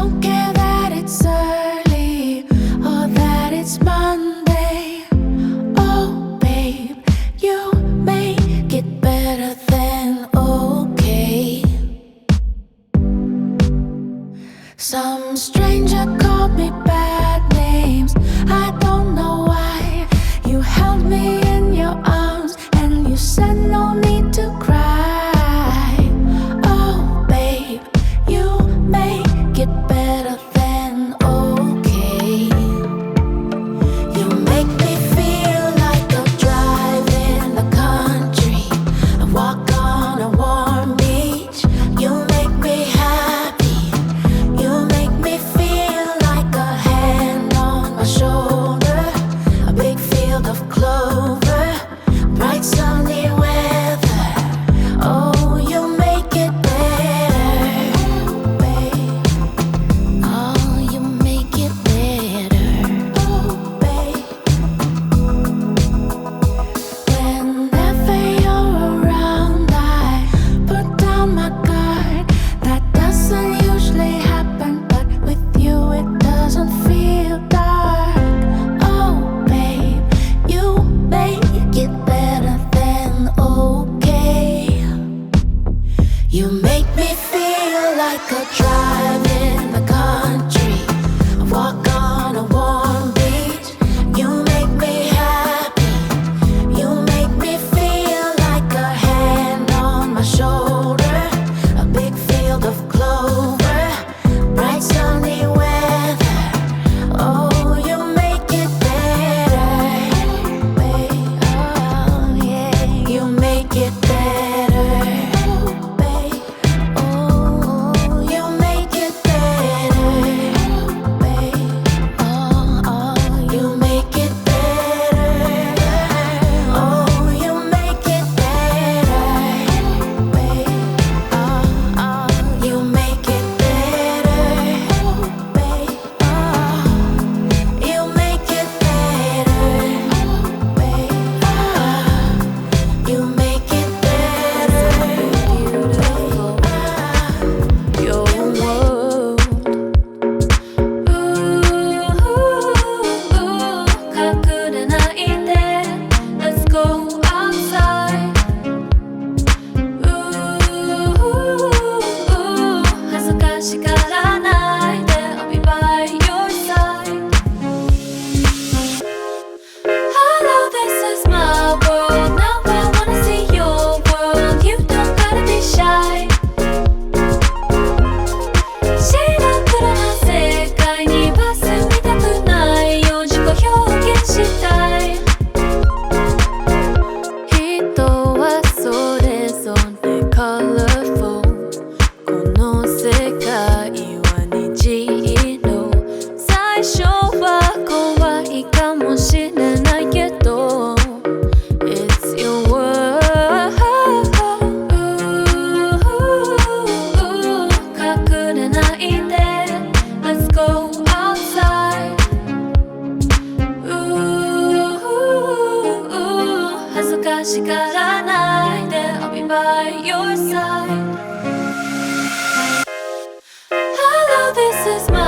don't care that it's early or that it's Monday. Oh, babe, you make it better than okay. Some stranger called me bad names. I don't know why. You held me in your arms and you said no need to cry. Oh, babe, you make it better than okay. You make me feel like a drive in the country, a walk on a warm beach. You make me happy. You make me feel like a hand on my shoulder, a big field of clover, bright sunny weather. Oh, you make it better, babe. Oh, you make it better, oh, babe. Whenever you're around, I put down my guard. That doesn't usually happen, but with you it doesn't feel dark. Oh, babe, you make it better than okay. You make me feel like a drive in the country, a walk on a warm beach. You make me happy. You make me feel like a hand on my shoulder, a big field of clover, bright sunny weather. Oh, you make it better, babe. Oh, yeah, you make it better, babe. Oh, you make it better, babe. Oh, you make it better. Oh, you make it better, babe. Oh, you make it better, babe. Oh, you make it better, babe. You make it better, beautiful. Your world.隠れないで Let's go outside. 恥ずかしがらないで I'll be by your side. Hello, this is my world. Now I wanna see your world. You don't gotta be shy. 白黒な世界に忘れたくないよ。自己表現したい。人はそれぞれ colorful。 この世界は虹色。最初は怖いかもしれないけど It's your world. 隠れないで Let's go outside. 恥ずかしがらないで I'll be by your side. Hello, this is my